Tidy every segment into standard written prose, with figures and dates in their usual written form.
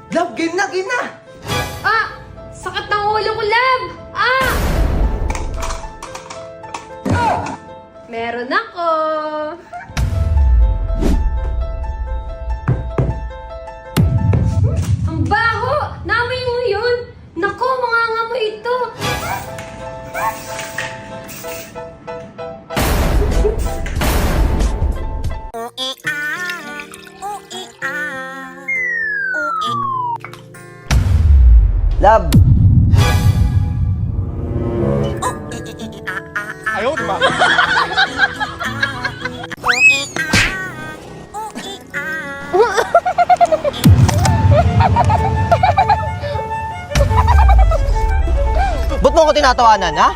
Love, game na, game na! Ah! Sakit ng ulo ko, love! Ah! Meron ako! Ang baho! Namoy mo yun! Naku, mga ngamoy ito! Love! 哎呦我的妈！ Ba't mo ako tinatawanan, ha?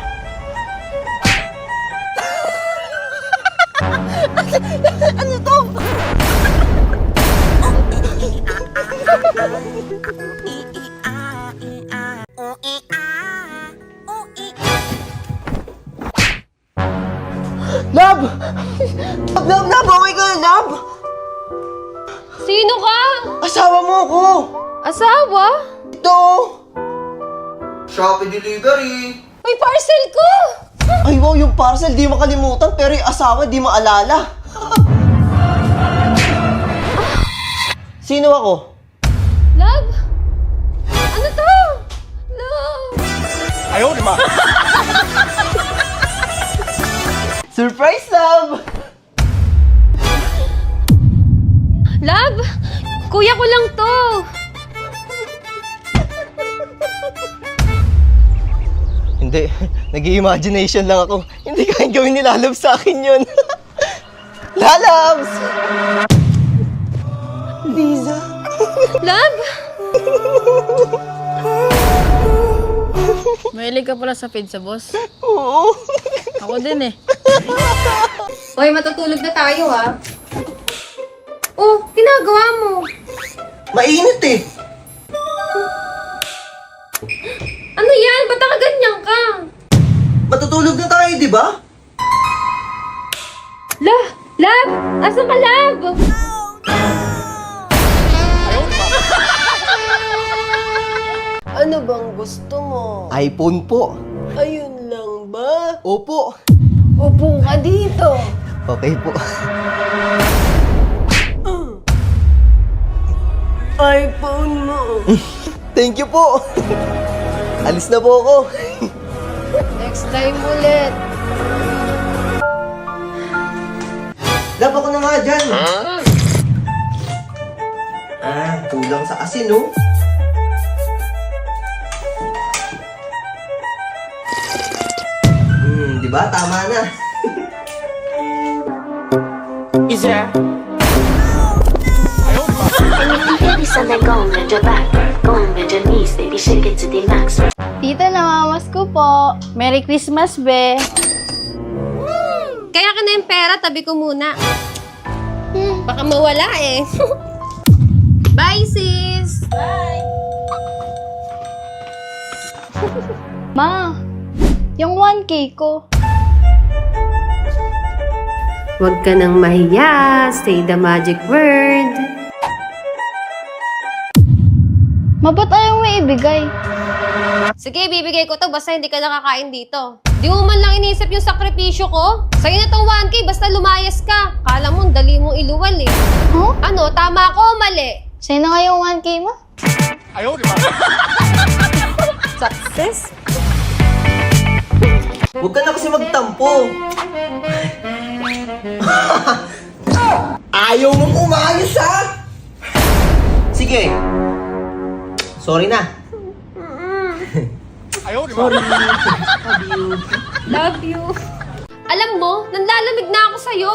Ano to? Love! Love! Okay ka na, Love? Sino ka? Asawa mo ako! Asawa? Ito! Shopee delivery! May parcel ko! Ay wow, yung parcel di makalimutan pero yung asawa di maalala. Sino ako? Love? Ano to? Love? 哎呦我的妈！ Surprise, Love! Love? Kuya ko lang to! Hindi, nag-i-imagination lang ako. Hindi kayang gawin ni Lalabs sa akin yun. Lalabs! Liza! Love? Mahilig ka pala sa pizza, boss. Oo. Ako din eh. Hoy, matutulog na tayo ah. Oh, ginagawa mo. Mainit eh. Ano yan? Ba't nakaganyan ka? Matutulog na tayo, di ba? Love? Asan ka, love? Ano bang gusto mo? iPhone po. Ayun lang ba? Opo. Upo ka dito. Okay po. iPhone mo. Thank you po. Alis na po ako. Next time ulit. Love ako na nga dyan. Kulang sa asin, no? Diba? Tama na. Baby Sunday, go and bend your back, go and bend your knees, baby shake it to the max. Tita, namamas ko po. Merry Christmas, be. Kaya ka na yung pera, tabi ko muna. Baka mawala eh. Bye, sis! Ma, yung 1K ko. Huwag ka nang mahiya. Say the magic word. Ma, ba't ayaw mo ibigay? Sige, bibigay ko to basta hindi ka nakakain dito. Di mo man lang inisip yung sakripisyo ko. Sa'yo na tong 1K basta lumayas ka. Kala mo, dali mong iluwal eh. Huh? Ano, tama ko o mali? Sa'yo na nga yung 1K mo? 哎呦我的妈！ Success? Huwag ka na kasi magtampo. Ayaw mong umayos, ha? Sige. Sorry na. 哎呦我的妈！ Love you. Alam mo, nanlalamig na ako sa'yo.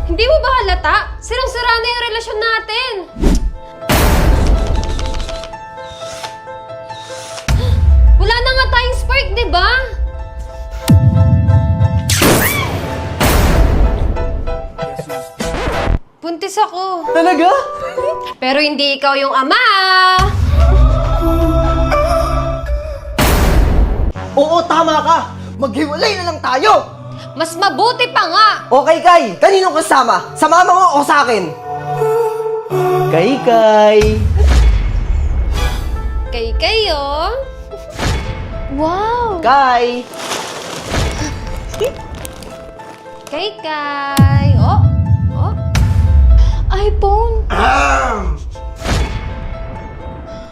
Hindi mo ba halata? Sirang-sira na yung relasyon natin. Wala na nga tayong spark, di ba? Buntis ako. Talaga? Pero hindi ikaw yung ama. Oo, tama ka. Maghiwalay na lang tayo. Mas mabuti pa nga. Okay, Kai. Kaninong kasama? Sa mama mo o sa akin? Kay. Kayo. Wow! Kay. Kay. Oh. iPhone!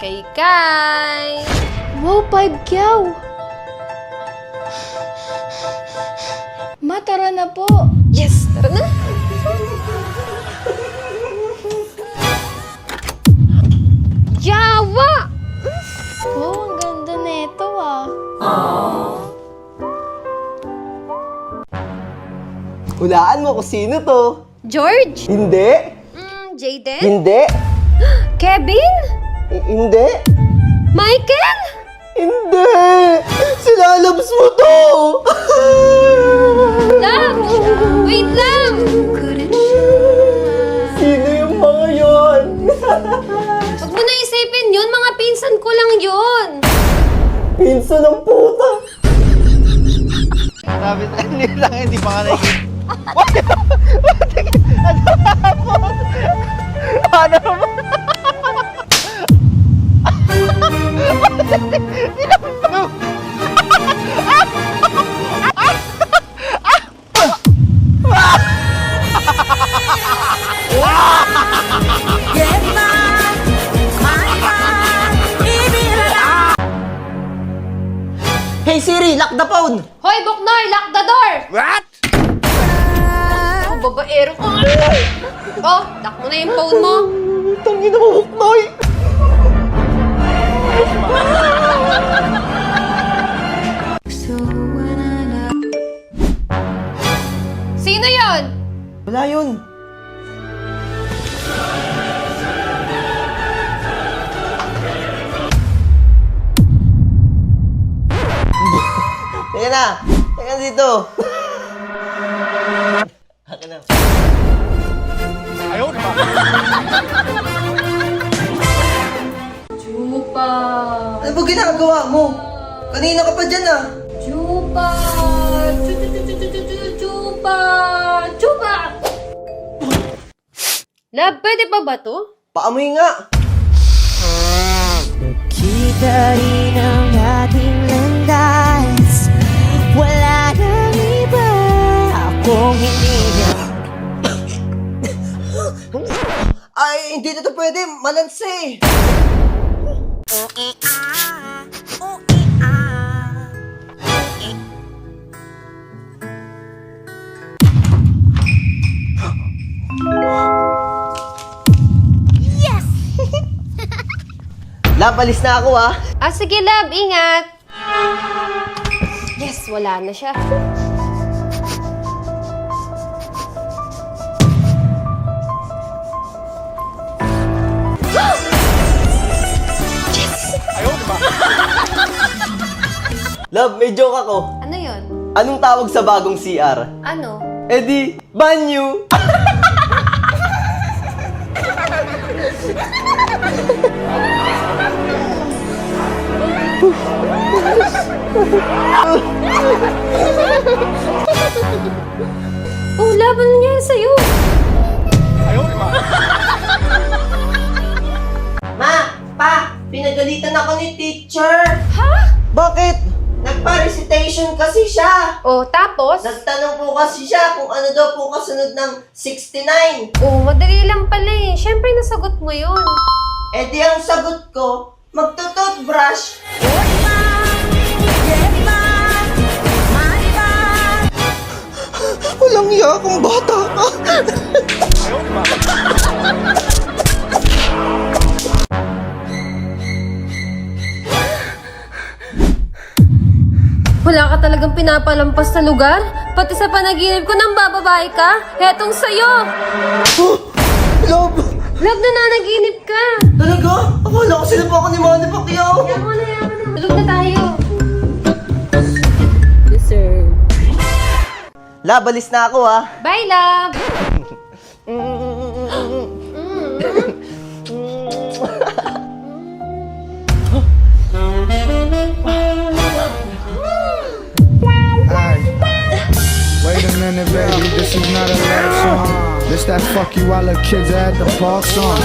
Kay. Wow, 5 kyaw! Ma, tara na po! Yes, tara na. Yawa! Wow, ang ganda neto ah. Hulaan mo kung sino to. George? Hindi. Jaden? Hindi. Kevin? Hindi. Michael? Hindi. Silalabs mo to. Love! Wait lang! Sino yung mga yon? Huwag mo na isipin yun, mga pinsan ko lang yun. Pinsan ng puta. Sabi nila lang, hindi pa nga nakikita. Ano ba? Hey Siri, lock the phone! Hoy, Buknoy, lock the door! What? Oh, babaero ka. Oh, lock mo na yung phone mo. Tangin na mo, Huknoy! Sino yon? Wala yun. Teka na! Teka dito! Akin na. 哎呦我的妈！ Chupa! Ano ba ginagawa mo? Kanina ka pa dyan ah! Chupa! Chupa! Chupa! Love, pwede pa ba to? Paamoy nga! Kita rin ang ating landas. Wala nang iba akong hininga. Ay, hindi na to pwede! Malanse! Lab, alis na ako ah! Ah, sige, love, ingat! Yes, wala na siya. 哎呦我的妈！ Love, may joke ako. Ano yon? Anong tawag sa bagong CR? Ano? Eh di, banyo! Oh, love, ano nangyari sa'yo? 哎呦我的妈！ Ma! Pa! Pinagalitan ako ni teacher! Ha? Bakit? Nagpa-recitation kasi siya! Oh, tapos? Nagtanong po kasi siya kung ano daw po kasunod ng 69. Oh, madali lang pala eh. Siyempre, nasagot mo yun. Eh di ang sagot ko, magtututbrush. Walang iya akong bata. 哎呦我的妈！ Wala ka talagang pinapalampas sa lugar? Pati sa panaginip ko nang bababae ka? Hetong sa'yo! Love! Love, nananaginip ka! Talaga? Akala ko sila pa ako ni Manny Pacquiao. Yaman na. Tulog na tayo. Love, alis na ako ah. Bye, love! Wait a minute, baby, this is not a love song. This that fuck you while the kids are at the park song.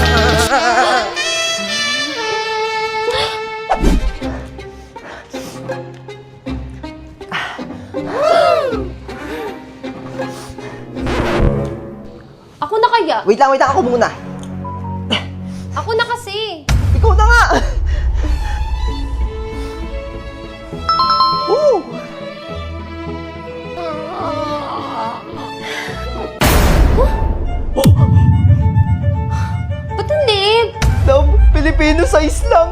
Ako na kaya? Wait lang, ako muna. Ako na kasi. Ikaw na nga! Woo! Ba't ang liit? Love, Filipino size lang.